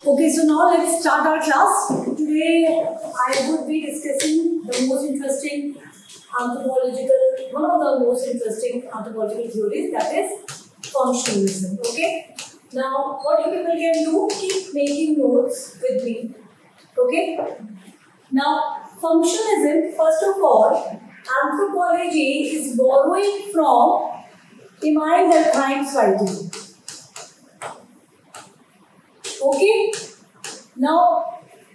Okay, so now let's start our class. Today I would be discussing the most interesting one of the most interesting anthropological theories, that is functionalism. Okay. Now what you people can do, keep making notes with me. Okay. Now functionalism, first of all, anthropology is borrowing from Emile Durkheim's writing. Okay. Now,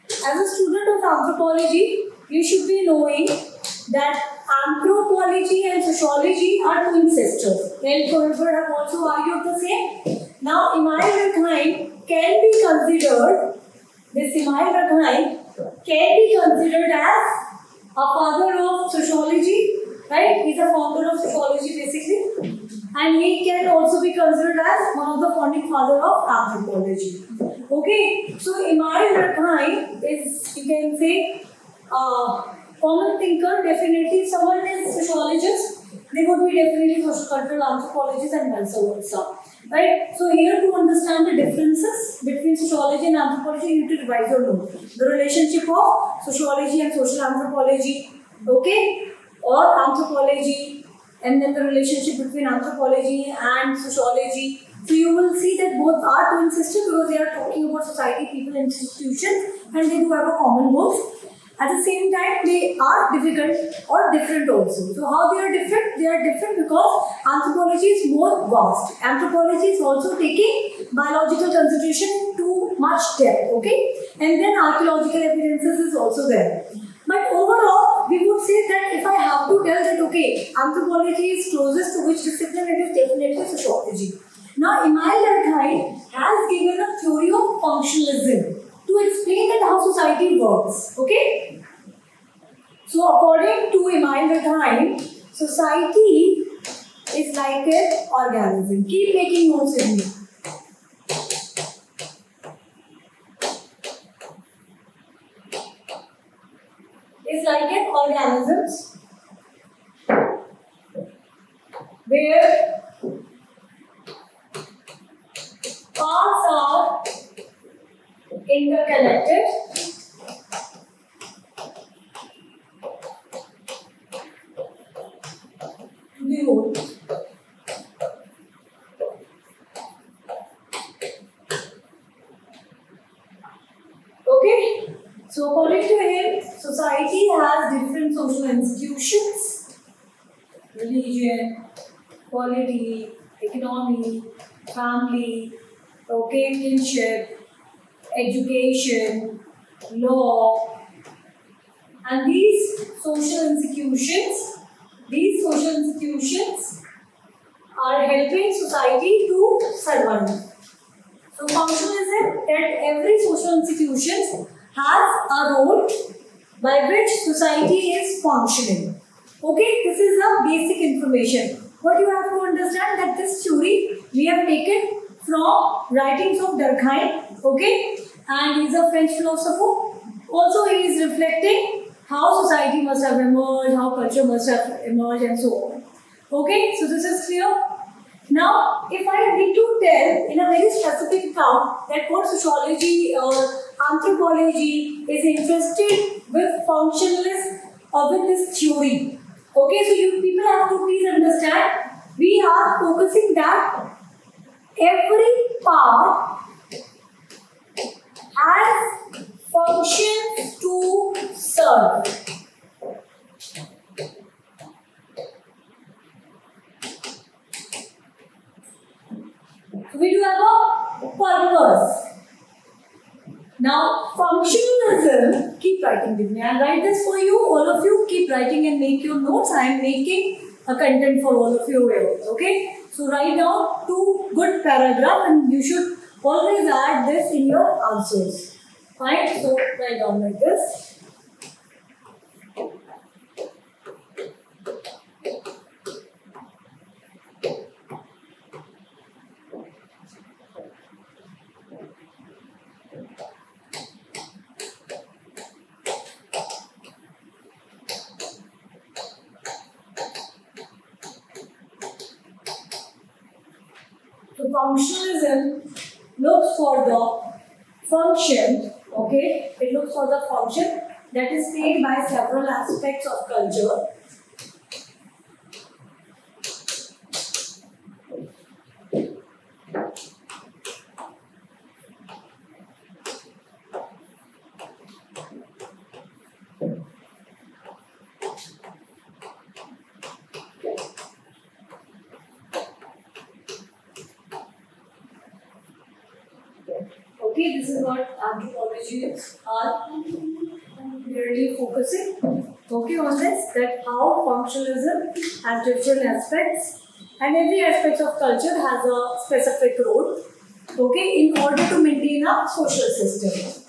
as a student of anthropology, you should be knowing that anthropology and sociology are twin sisters. Helen Kohlberg have also argued the same. Now, Emile Durkheim can be considered, as a father of sociology, right? He's a founder of sociology basically. And he can also be considered as one of the founding father of anthropology. Okay, so Emile Durkheim is, you can say, common thinker. Definitely, someone is sociologist, they would be definitely social cultural anthropologists and vice versa. Right? So here, to understand the differences between sociology and anthropology, you need to revise your note. The relationship of sociology and social anthropology, okay, or anthropology, and then the relationship between anthropology and sociology. So you will see that both are twin sisters because they are talking about society, people, institutions, and they do have a common goal. At the same time, they are difficult or different also. So how they are different? They are different because anthropology is more vast. Anthropology is also taking biological consideration to much depth, okay? And then archaeological evidences is also there. But overall, we would say that if I have to tell that, okay, anthropology is closest to which discipline, it is definitely sociology. Now, Emile Durkheim has given a theory of functionalism to explain that how society works. Okay? So, according to Emile Durkheim, society is like an organism. Keep making notes with me. Is like an organism where parts are interconnected to the whole. Okay? So according to him, society has different social institutions, religion, polity, economy, family, okay, kinship, education, law, and these social institutions are helping society to survive. So functionalism, that every social institution has a role by which society is functioning. Okay, this is the basic information. What you have to understand that this theory we have taken from writings of Durkheim, okay, and he is a French philosopher. Also, he is reflecting how society must have emerged, how culture must have emerged, and so on. Okay, so this is clear. Now, if I need to tell in a very specific term that what sociology or anthropology is interested with functionalist or with this theory. Okay, so you people have to please understand, we are focusing that every part has functions to serve. We do have a purpose. Now, functionalism, keep writing with me. I'll write this for you. All of you keep writing and make your notes. I am making a content for all of you here. Okay? So, write down 2 good paragraphs and you should always add this in your answers. Fine? So, write down like this. So functionalism looks for the function, okay, it looks for the function that is played by several aspects of culture. Okay, this is what anthropologists are really focusing. Okay, on this, that how functionalism has different aspects, and every aspect of culture has a specific role. Okay, in order to maintain a social system.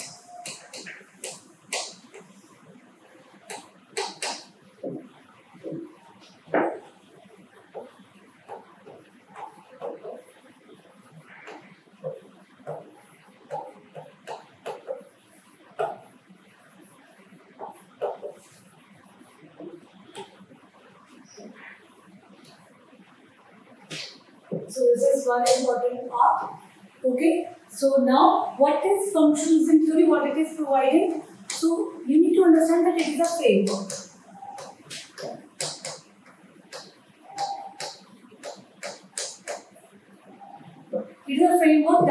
So this is one important part. Okay. So now, what is functionalism theory? What it is providing? So you need to understand that it is a framework. It is a framework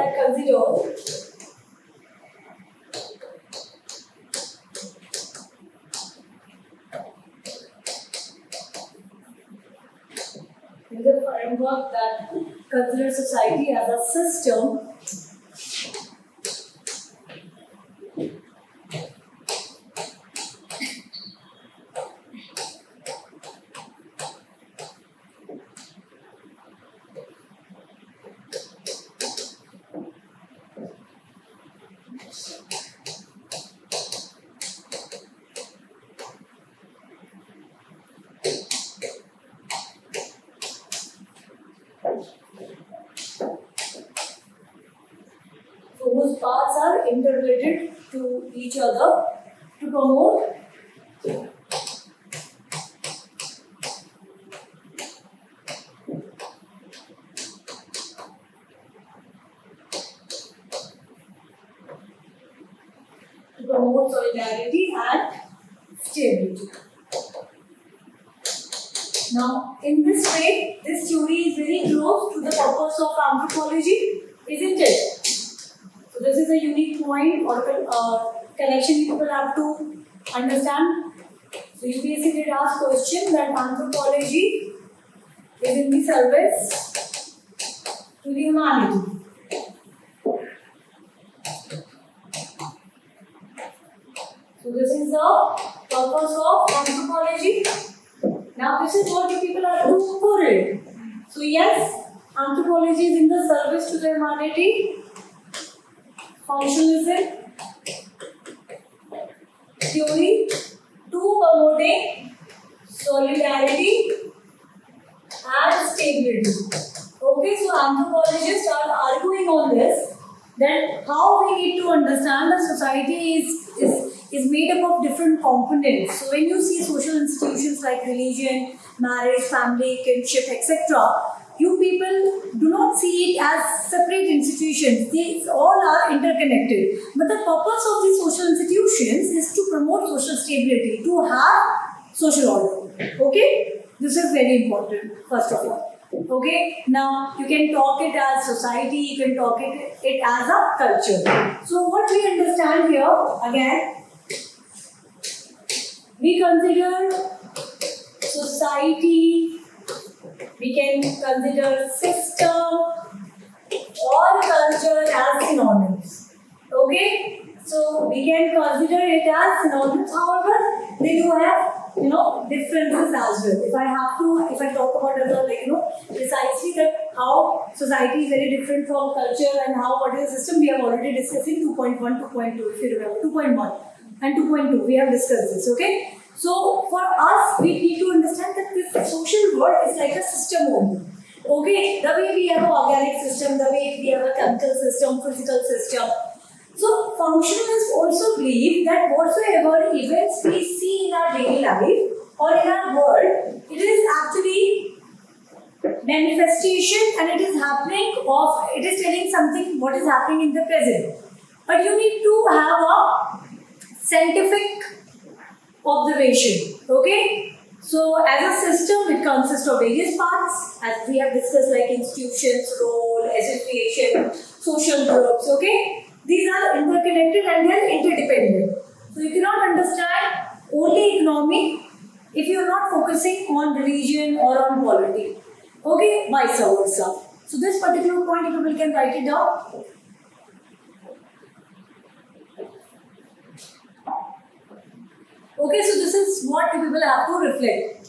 that considers society as a system whose parts are interrelated to each other to promote solidarity and stability. Now, in this way, this theory is very close to the purpose of anthropology, isn't it? So, this is a unique point or connection people have to understand. So, UPSC did ask question that anthropology is in the service to the humanity. So, this is the purpose of anthropology. Now, this is what you people have to put it. So, yes, anthropology is in the service to the humanity. Functionalism theory to promoting solidarity and stability. Okay, so anthropologists are arguing on this that how we need to understand that society is made up of different components. So when you see social institutions like religion, marriage, family, kinship, etc., you people do not see it as separate institutions. These all are interconnected. But the purpose of these social institutions is to promote social stability, to have social order. Okay? This is very important, first of all. Okay? Now, you can talk it as society, you can talk it as a culture. So, what we understand here, again, we consider society, we can consider system or culture as synonyms. Okay? So we can consider it as synonyms. However, they do have differences as well. If I talk about it precisely that how society is very different from culture and how what is the system, we have already discussed in 2.1, 2.2, if you remember, 2.1 and 2.2, we have discussed this. Okay? So for us, we need to understand that this social world is like a system only. Okay, the way we have an organic system, the way we have a chemical system, physical system. So functionalists also believe that whatsoever events we see in our daily life or in our world, it is actually manifestation and it is telling something what is happening in the present. but you need to have a scientific observation. Okay, so as a system, it consists of various parts, as we have discussed, like institutions, role, association, social groups. Okay, these are interconnected and they are interdependent. So you cannot understand only economy if you are not focusing on religion or on polity. Okay, vice versa. So this particular point, if people can write it down. Okay, so this is what people have to reflect.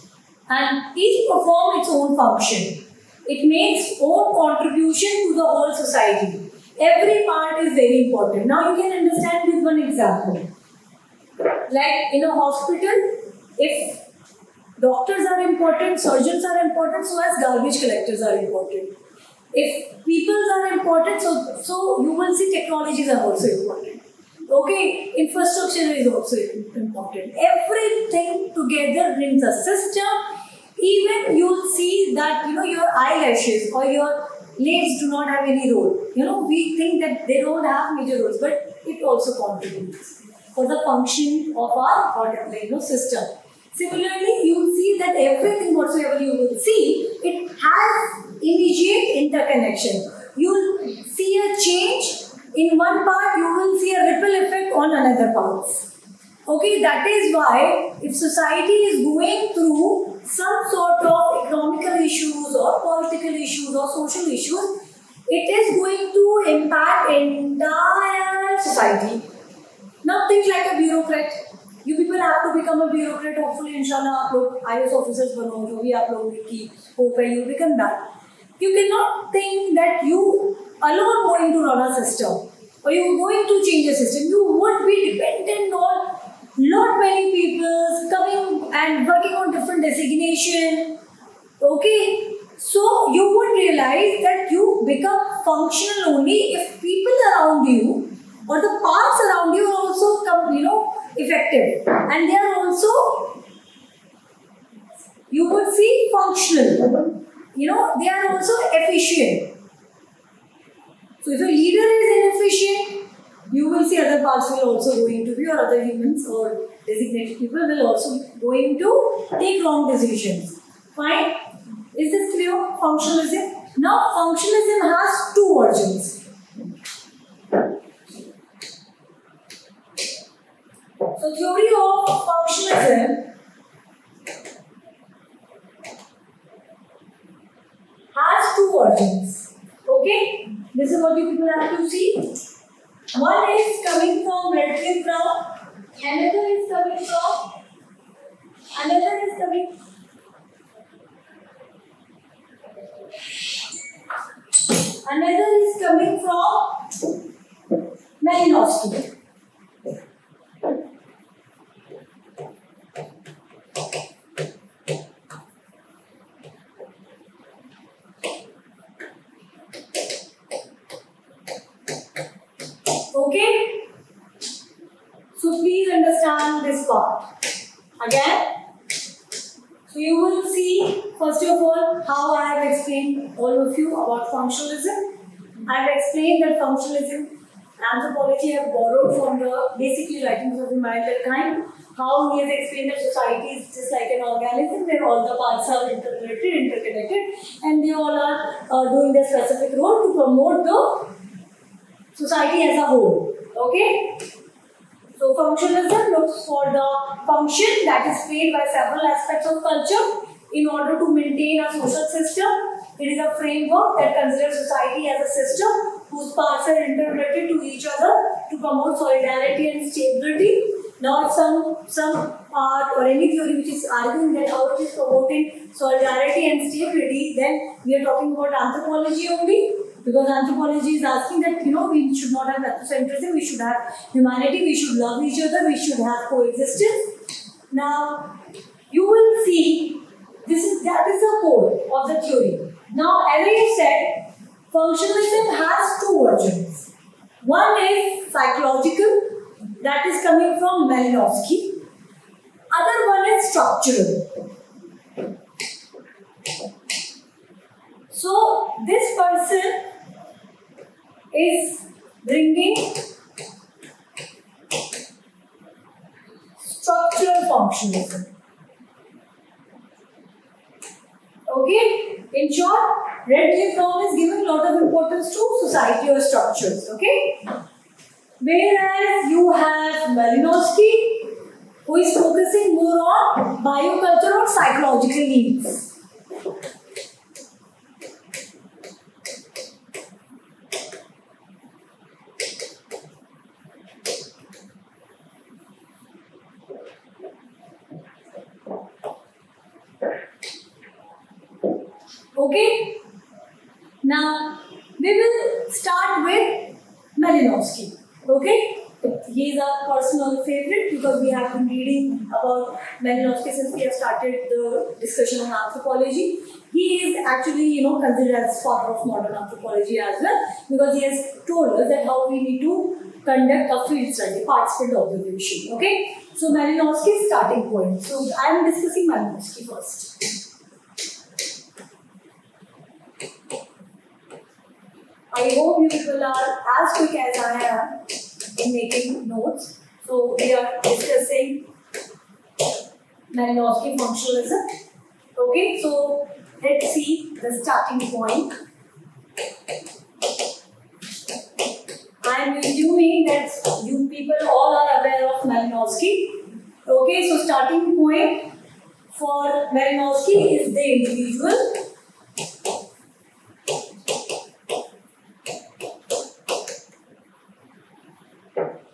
And each perform its own function. It makes own contribution to the whole society. Every part is very important. Now you can understand with one example. Like in a hospital, if doctors are important, surgeons are important, so as garbage collectors are important. If people are important, so you will see technologies are also important. Okay, infrastructure is also important. Everything together brings a system. Even you'll see that your eyelashes or your legs do not have any role. We think that they don't have major roles, but it also contributes for the function of our system. Similarly, you will see that everything whatsoever you will see, it has immediate interconnection. You will see a change in one part, you will see a ripple effect on another parts. Okay, that is why if society is going through some sort of economical issues or political issues or social issues, it is going to impact entire society. Now think like a bureaucrat. You people have to become a bureaucrat. Hopefully, inshallah, आप लोग IAS officers बनो, जो भी आप लोगों की hope है, you become that. You cannot think that you alone going to run a system or you are going to change a system. You would be dependent on lot many people coming and working on different designation. Okay, so you would realize that you become functional only if people around you or the parts around you are also effective, and they are also, you would see, functional. They are also efficient. So if a leader is inefficient, you will see other parts will also going to be, or other humans or designated people will also going to take wrong decisions. Fine? Is this clear? Functionalism. Now functionalism has two versions. So theory of functionalism has two versions. Okay? This is what you people have to see. One is coming from Redcliffe Brown, another is coming from Malinowski. Okay? So please understand this part. Again, so you will see, first of all, how I have explained all of you about functionalism. I have explained that functionalism, anthropology have borrowed from the basically writings of Immanuel Durkheim. How he has explained that society is just like an organism where all the parts are interconnected, and they all are doing their specific role to promote the society as a whole. Okay? So functionalism looks for the function that is played by several aspects of culture in order to maintain a social system. It is a framework that considers society as a system whose parts are interrelated to each other to promote solidarity and stability. Now, if some part or any theory which is arguing that how it is promoting solidarity and stability, then we are talking about anthropology only. Because anthropology is asking that we should not have ethnocentrism, we should have humanity, we should love each other, we should have coexistence. Now you will see that is the core of the theory. Now, as I said, functionalism has two versions. One is psychological, that is coming from Malinowski. Other one is structural. So this person is bringing functionalism. Okay, in short, Redcliffe Brown is giving a lot of importance to society or structures. Okay, whereas you have Malinowski, who is focusing more on bioculture or psychological needs. Okay, now we will start with Malinowski. Okay, he is our personal favorite because we have been reading about Malinowski since we have started the discussion on anthropology. He is actually, considered as father of modern anthropology as well because he has told us that how we need to conduct a field study, participant observation. Okay, so Malinowski's starting point. So I am discussing Malinowski first. I hope you people are as quick as I am in making notes. So we are discussing Malinowski functionalism. Okay, so let's see the starting point. I am assuming that you people all are aware of Malinowski. Okay, so starting point for Malinowski is the individual.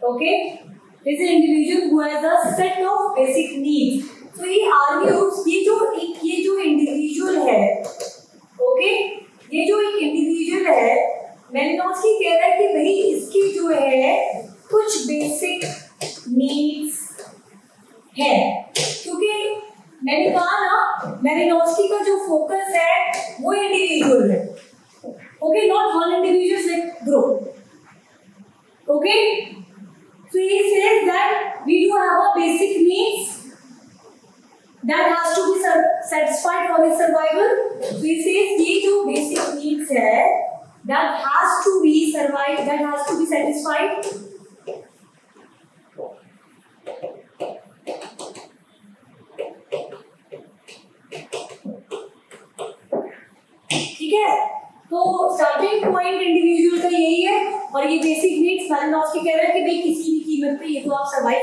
Okay, is an individual who has a set of basic needs. So he argues ये जो individual है, okay, ये जो एक individual है, Malinowski कह रहा है कि भाई इसकी जो है कुछ basic needs है, क्योंकि मैंने कहा ना Malinowski का जो focus है वो individual है, okay, not one individual like group, okay. So he says that we do have a basic needs that has to be satisfied for his survival. So he says ये जो basic needs है that has to be survived, that has to be satisfied. ठीक है, तो starting point individual का यही है और ये बेसिक नीड्स मैलिनोव्स्की कह रहे हैं कि भाई किसी भी कीमत पे ये तो आप सर्वाइव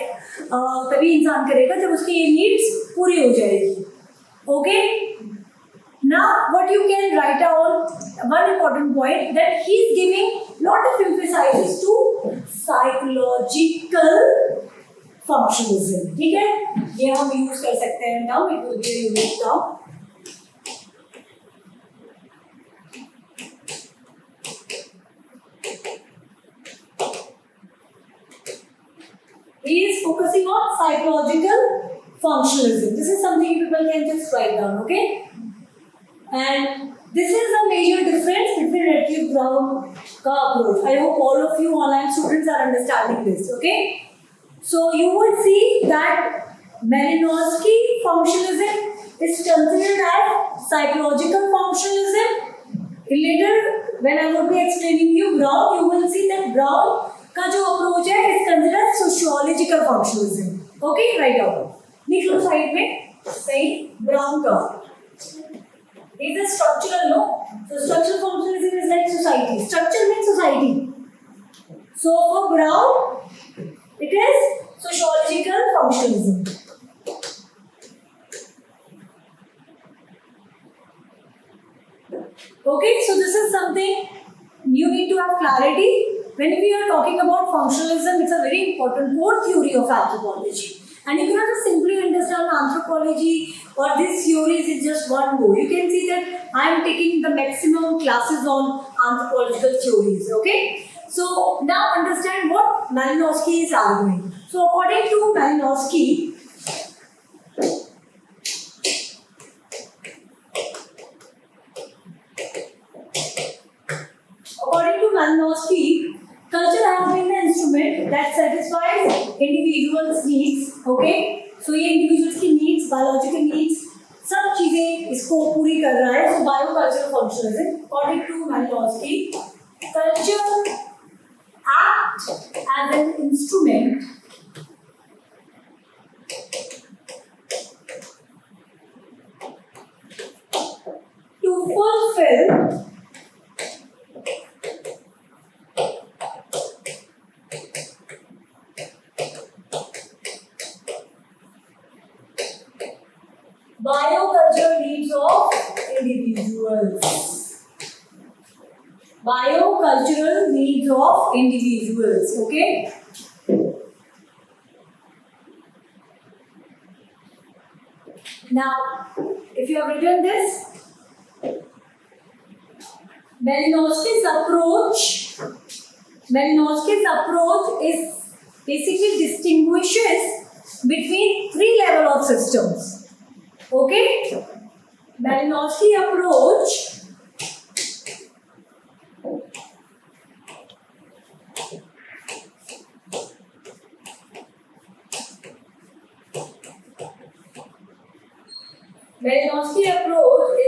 तभी इंसान करेगा जब उसकी ये नीड्स पूरी हो जाएगी. Okay, now what you can write down one important point that he is giving lot of emphasise to psychological functionalism. ठीक है, ये हम यूज कर सकते हैं now, it will be used now. He is focusing on psychological functionalism. This is something people can just write down, okay? And this is a major difference between Redcliffe Brown ka approach. I hope all of you online students are understanding this, okay? So you would see that Malinowski functionalism is considered as psychological functionalism. Later, when I would be explaining you Brown, you will see that Brown का जो approach है is considered sociological functionalism. Okay, write down, लिख लो side में सही. Brown का is a structural, no, so structural functionalism is like society. Structure means society. So for Brown it is sociological functionalism. Okay, so this is something you need to have clarity. When we are talking about functionalism, it's a very important core theory of anthropology. And you cannot just simply understand anthropology or these theories in just one go. You can see that I am taking the maximum classes on anthropological theories. Okay? So now understand what Malinowski is arguing. So according to Malinowski, culture has been the instrument that satisfies individuals' needs. Okay, so ये individuals की needs, biological needs, सब चीजें इसको पूरी कर रहा है. So biocultural functionalism, according to Malinowski, culture act as an instrument fulfill biocultural needs of individuals. Biocultural needs of individuals. Okay. Now, if you have written this, Malinowski's approach is basically distinguishes between three levels of systems. Okay? Malinowski approach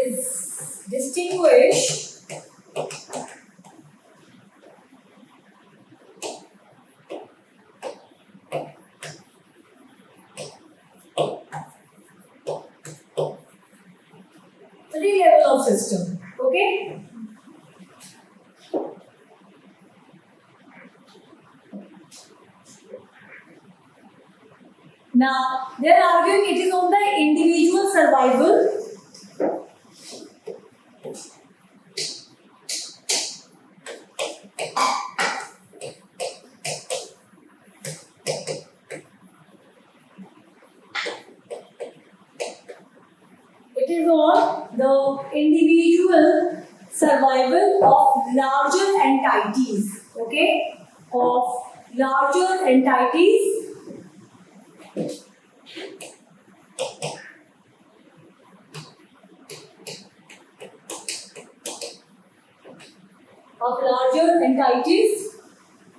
is distinguished three levels of system. Okay? Now, they are arguing it is on the individual survival individual survival of larger entities. Okay? Of larger entities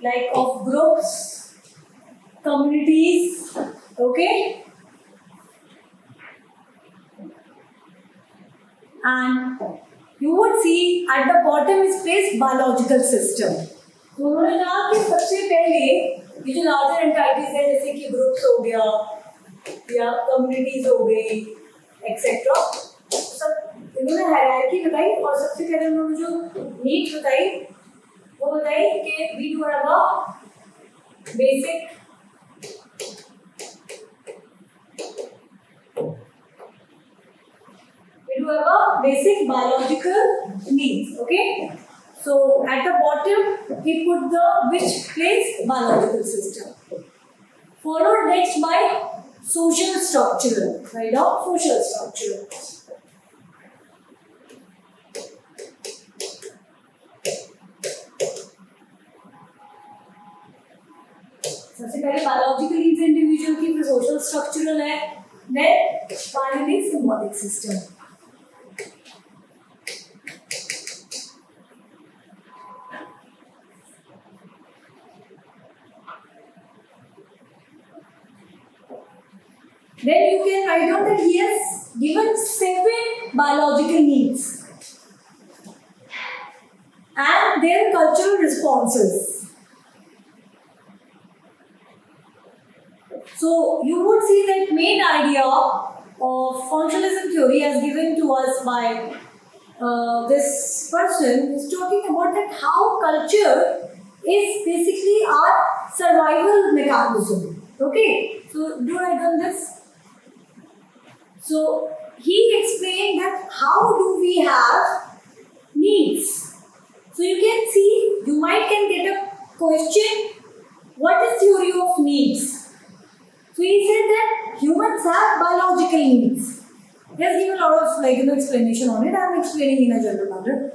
like of groups, communities. Okay? And you would see at the bottom is placed biological system. तो उन्होंने कहा कि सबसे पहले ये जो larger entities है जैसे कि ग्रुप्स हो गया या कम्युनिटीज हो गई एक्सेट्रा, सब इन्होंने हायरार्की बताई और सबसे पहले उन्होंने जो नीड बताई वो बताई कि we do have a basic biological needs. Okay, so at the bottom he put the which place biological system, followed next by social structural. Write down social structural. सबसे पहले biological needs individual की, फिर social structural है, then finally symbolic system. Then you can write down that he has given 7 biological needs and their cultural responses. So you would see that main idea of functionalism theory as given to us by this person is talking about that how culture is basically our survival mechanism. Okay, so do write down this. So he explained that how do we have needs. So you can see, you might can get a question, what is theory of needs? So he said that humans have biological needs. He has given a lot of explanation on it. I am explaining in a general manner.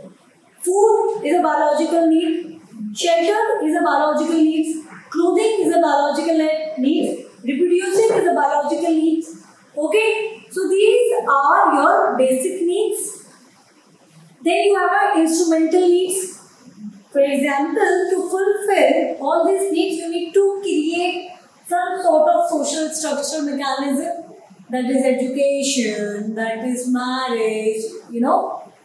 Food is a biological need. Shelter is a biological need. Clothing is a biological need. Reproducing is a biological need. Okay, so these are your basic needs. Then you have our instrumental needs. For example, to fulfill all these needs, you need to create some sort of social structure mechanism. That is education, that is marriage,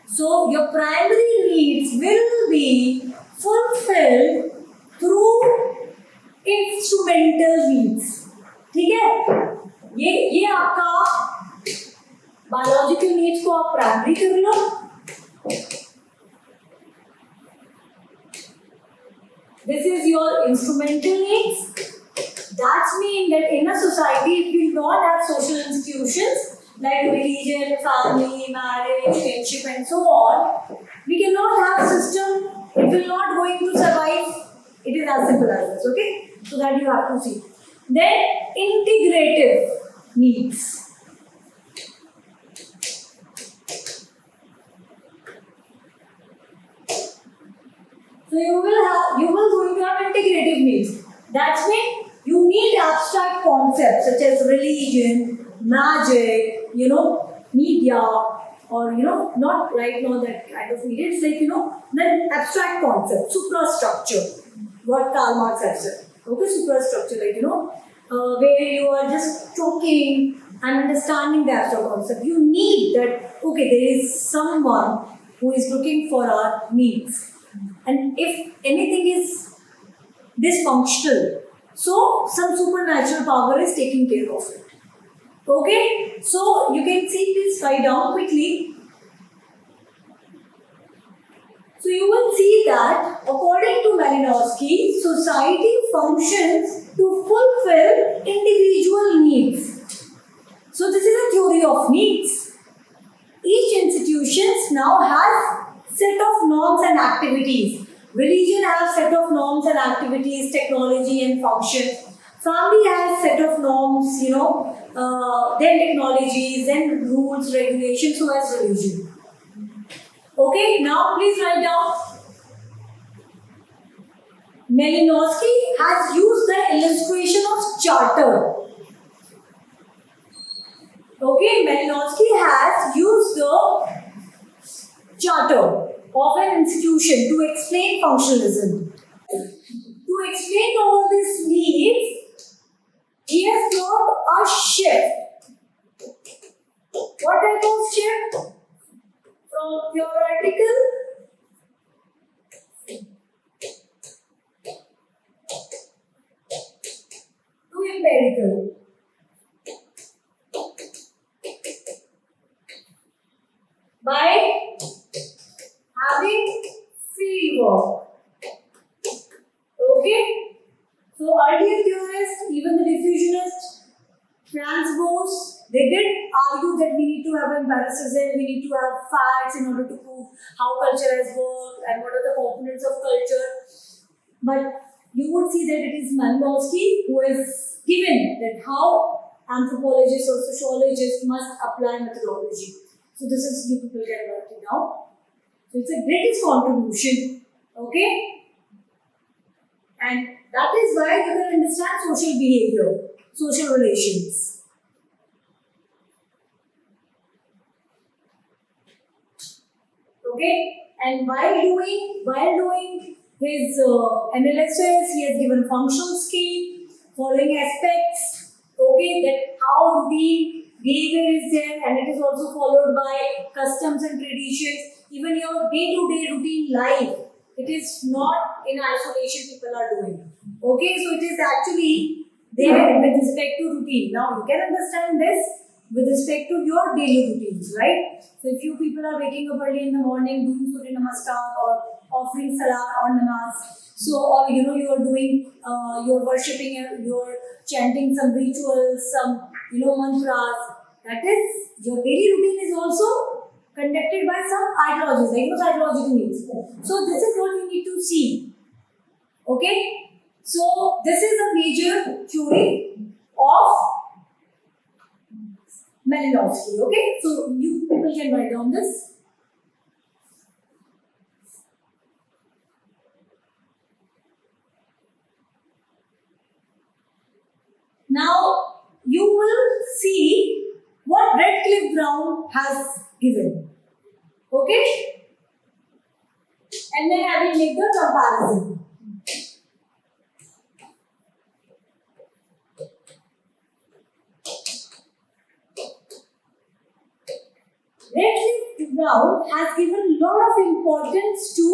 So your primary needs will be fulfilled through instrumental needs. ठीक है? ये आपका biological needs को आप primary कर लो This is your instrumental needs. That means that in a society, if we not have social institutions like religion, family, marriage, kinship, and so on, we cannot have system. It will not going to survive. It is as simple as this. Okay, so that you have to see. Then integrative needs. So you will going to have integrative needs. That means you need abstract concepts such as religion, magic, media, or not right now that kind of media. It's like then abstract concept, suprastructure. What Karl Marx has said. Okay, suprastructure, where you are just talking and understanding the abstract concept. You need that. Okay, there is someone who is looking for our needs. And if anything is dysfunctional, so some supernatural power is taking care of it. Okay, so you can see this write down quickly. So you will see that according to Malinowski, society functions to fulfill individual needs. So this is a theory of needs. Each institution now has set of norms and activities. Religion has set of norms and activities, technology and functions. Family has set of norms, then technologies, then rules, regulations, so has religion. Okay, now please write down. Malinowski has used the illustration of charter. Okay, Malinowski has used the charter of an institution to explain functionalism. To explain all these needs, he has got a shift. What type of shift? From theoretical to empirical. By having field work. Okay? So earlier theorists, even the diffusionists, Franz Boas, they did argue that we need to have empiricism, we need to have facts in order to prove how culture has worked and what are the components of culture. But you would see that it is Malinowski who has given that how anthropologists or sociologists must apply methodology. So this is you people can write it down. So it's a greatest contribution. Okay? And that is why you can understand social behavior, social relations. Okay? And while doing his analysis, he has given functional scheme, following aspects. Okay, that how routine behavior is there, and it is also followed by customs and traditions. Even your day-to-day routine life, it is not in isolation people are doing. Okay, so it is actually there with respect to routine. Now you can understand this with respect to your daily routines, right? So if you people are waking up early in the morning, doing Surya Namaskar or offering salah or namaz, so or you are doing, you're worshipping, you're chanting some rituals, some mantras. That is your daily routine is also conducted by some ideologies, like psychological needs. So this is what you need to see. Okay, so this is a major theory of Malinowski. Okay, so you people can write down this. Now you will see what Redcliffe Brown has given. Okay, and then I will make the comparison. Redcliffe Brown has given a lot of importance to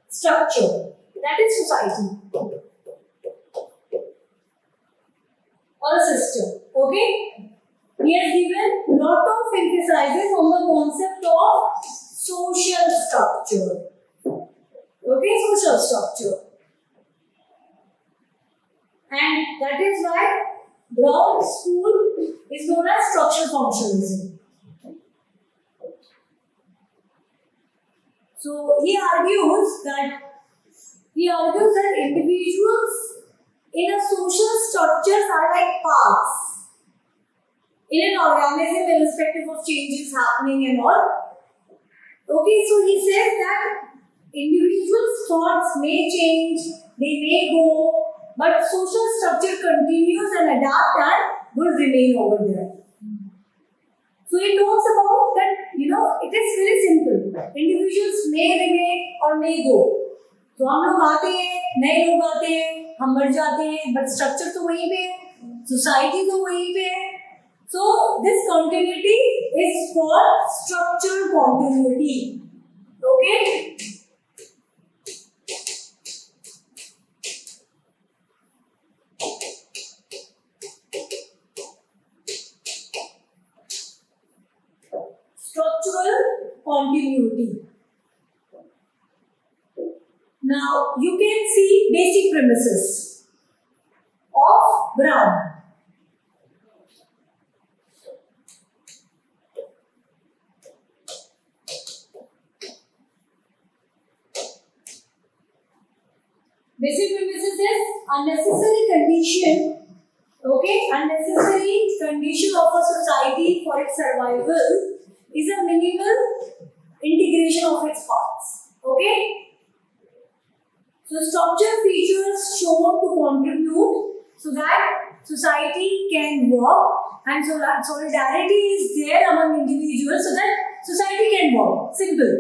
structure, that is society or a system. Okay, he has given a lot of emphasis on the concept of social structure. Okay, social structure. And that is why Brown's school is known as structural functionalism. So he argues that individuals in a social structures are like parts in an organism, irrespective of changes happening and all. Okay, so he says that individuals' thoughts may change, they may go, but social structure continues and adapt and will remain over there. So he talks about that, it is very simple. Individuals may remain or may go. तो हम लोग आते हैं, नए लोग आते हैं, हम मर जाते हैं, but structure तो वहीं पे है, society तो वहीं पे है. So this continuity is called structural continuity. Okay? Structural continuity. Now you can see basic premises of Brown. Basic premises is unnecessary condition of a society for its survival is a minimal integration of its parts. Okay? So structure features shown to contribute so that society can work, and so that solidarity is there among individuals so that society can work. Simple.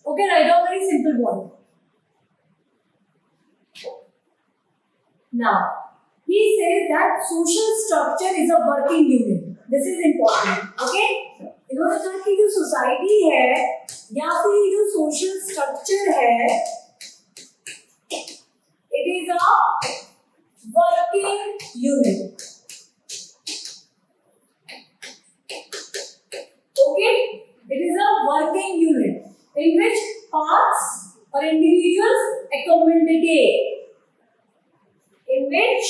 Okay, write down very simple point. Now, he says that social structure is a working unit. This is important. Okay? इन्होंने कहा कि जो society है या फिर जो social structure है, it is a working unit. Okay? It is a working unit in which parts or individuals accommodate. In which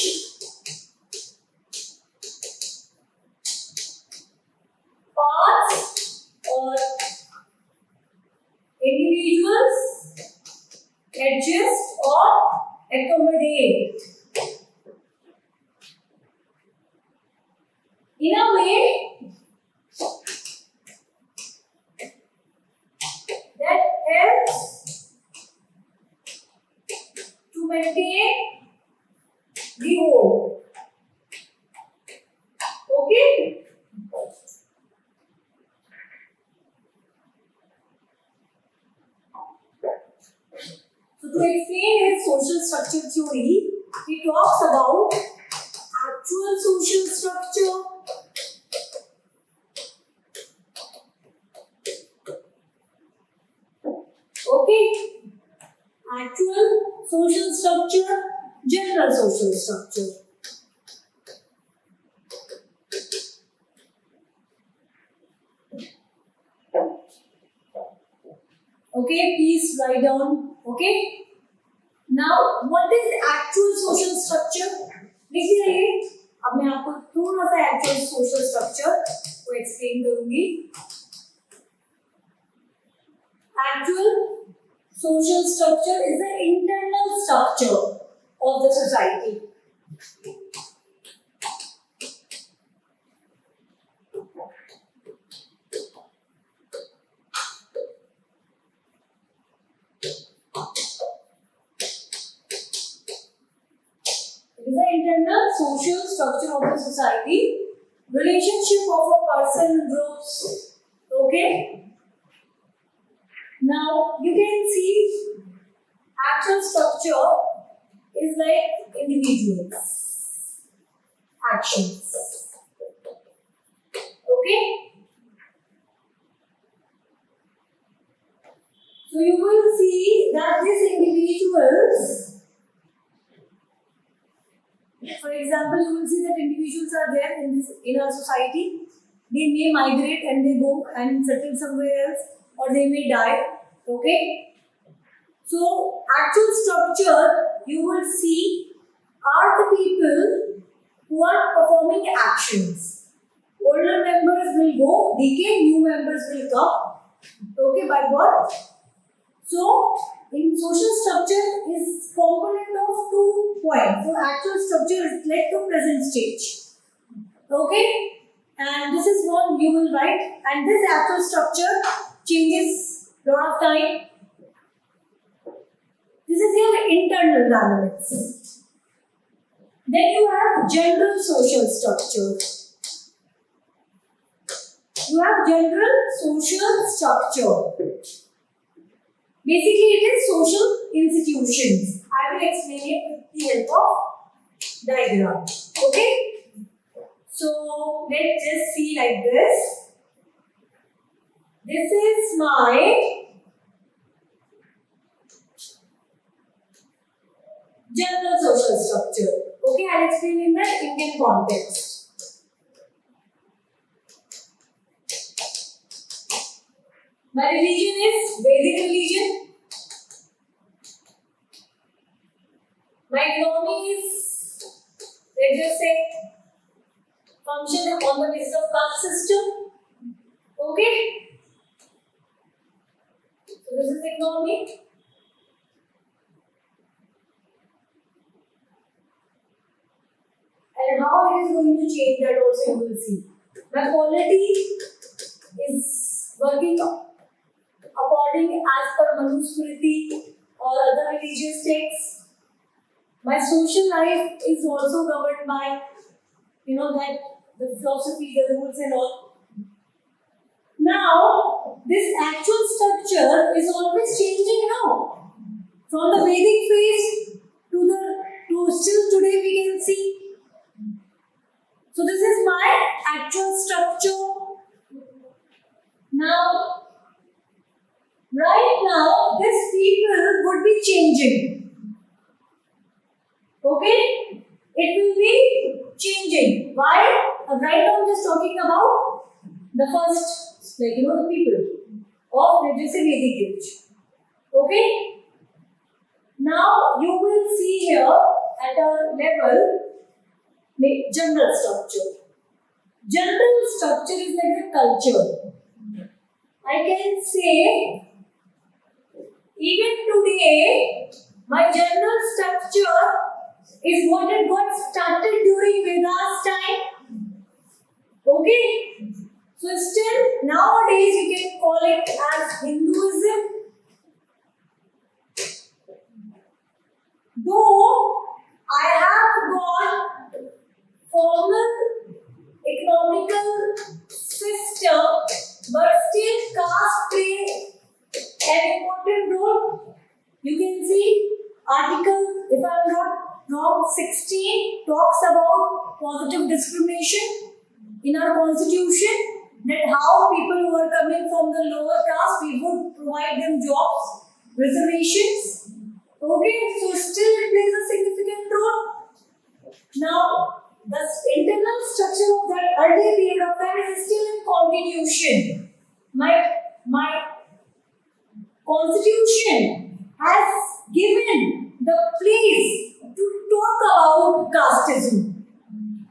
parts or individuals adjust or accommodate in a way that helps to maintain the whole. Okay? So to explain his social structure theory, he talks about actual social structure, okay? Actual social structure, general social structure. Okay, please write down. Okay. Now, what is actual social structure? देखिए, अब मैं आपको थोड़ा सा actual social structure को explain करूँगी. Actual social structure is the internal structure of the society. It is the internal social structure of the society, relationship of a person groups. Okay? Now you can see actual structure is like individuals, actions. Okay? So you will see that these individuals, for example, you will see that individuals are there in our society. They may migrate and they go and settle somewhere else, or they may die. Okay? So actual structure, you will see are the people who are performing actions. Older members will go, decay, new members will come. Okay, by what? So, in social structure is component of 2 points. So, actual structure is led to present stage. Okay, and this is what you will write. And this actual structure changes lot of time. This is your internal dynamics. Then you have general social structure. You have general social structure. Basically, it is social institutions. I will explain it with the help of diagram. Okay? So, let's just see like this. This is my general social structure. Okay, I'll explain in the Indian context. My religion is Vedic religion. My economy is, let's just say, function on the basis of caste system. Okay? So this is economy. And how it is going to change, that also you will see. My polity is working according as per Manusmriti or other religious texts. My social life is also governed by, that the philosophy, the rules and all. Now, this actual structure is always changing now. From the Vedic phase to still today we can see. So this is my actual structure. Now, right now, these people would be changing. Okay? It will be changing. Why? Right now, I'm just talking about the first, the people of, let's just say, Vedic age. Okay? Now, you will see here at a level, general structure. General structure is like a culture. I can say, even today, my general structure is what it got started during Vedas time. Okay? So still, nowadays you can call it as Hinduism. Though I have got formal economical system, but still caste play an important role. You can see article, if I am not wrong, 16 talks about positive discrimination in our constitution, that how people who are coming from the lower caste, we would provide them jobs, reservations. Okay, so still it plays a significant role. Now, the internal structure of that earlier period of time is still in continuation. My constitution has given the place to talk about casteism,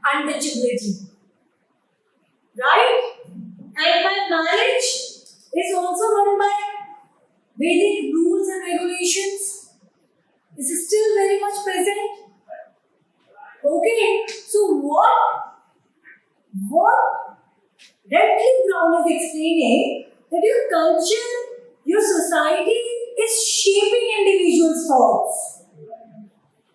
untouchability. Right? And my marriage is also run by Vedic rules and regulations. This is still very much present. Okay, so what Redcliffe Brown is explaining, that your culture, your society is shaping individuals' thoughts.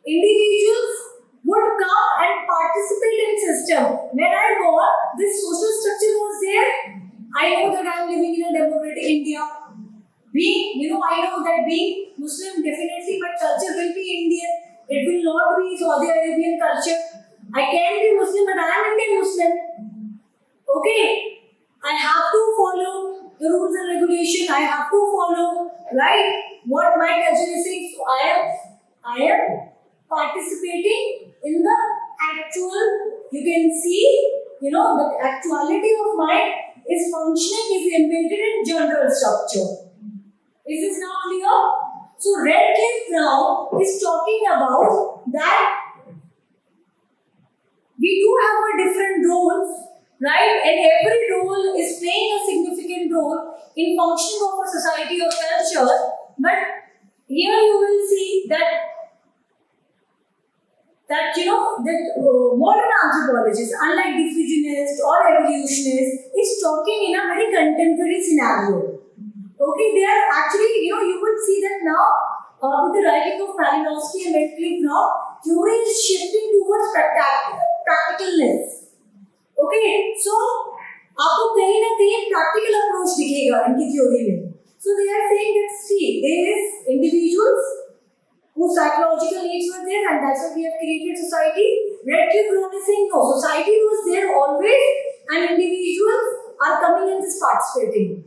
Individuals would come and participate in system. When I got this social structure was there, I know that I am living in a democratic India. I know that being Muslim definitely, but culture will be Indian. It will not be Saudi Arabian culture. I can be Muslim, but I am Indian Muslim. Okay, I have to follow the rules and regulation. I have to follow, right, what my culture is saying. So I am participating in the actual. You can see, the actuality of mine is functioning, is embedded in general structure. Is this now clear? So Redcliffe Brown is talking about that we do have a different roles, right? And every role is playing a significant role in functioning of a society or culture. But here you will see that modern anthropologists, unlike diffusionists or evolutionists, is talking in a very contemporary scenario. Okay, they are actually, you would see that now with the writing of Malinowski and Radcliffe now, theory is shifting towards practicalness. Okay, so आपको कहीं ना कहीं practical approach दिखेगा इनकी theory में. So they are saying that see, there is individuals whose psychological needs were there, and that's why we have created society. Radcliffe is saying no, society was there always, and individuals are coming and just participating.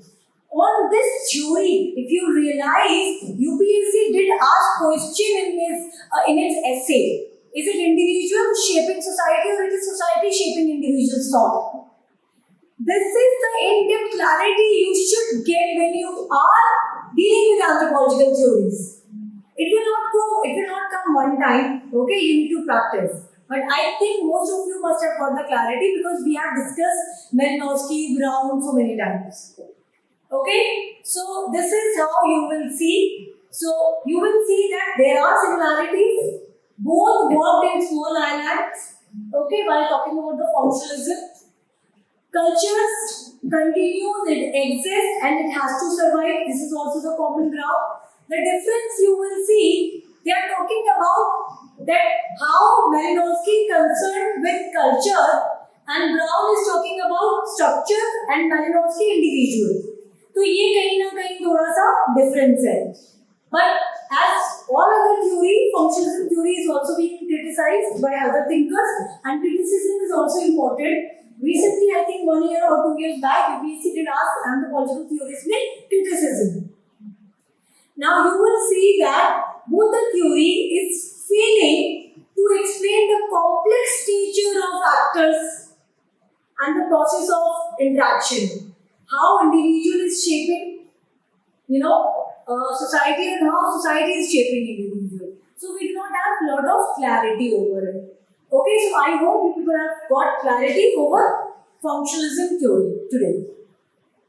On this theory, if you realize, UPSC did ask question in its essay. Is it individual shaping society or it is society shaping individual's thought? This is the in-depth clarity you should get when you are dealing with anthropological theories. It will not come one time. Okay, you need to practice. But I think most of you must have got the clarity because we have discussed Malinowski, Brown so many times. Okay, so this is how you will see. So you will see that there are similarities. Both worked in small islands. Okay, while talking about the functionalism, cultures continues, it exists, and it has to survive. This is also the common ground. The difference you will see, they are talking about that how Malinowski concerned with culture, and Brown is talking about structure, and Malinowski individual. तो ये कहीं ना कहीं थोड़ा सा difference है. But as all other theory, functionalism theory is also being criticized by other thinkers, and criticism is also important. Recently, I think 1 year or 2 years back, UPSC did ask anthropological theorists with criticism. Now you will see that both the theory is failing to explain the complex nature of actors and the process of interaction. How individual is shaping, society, and how society is shaping individual. So we do not have a lot of clarity over it. Okay, so I hope you people have got clarity over functionalism theory today.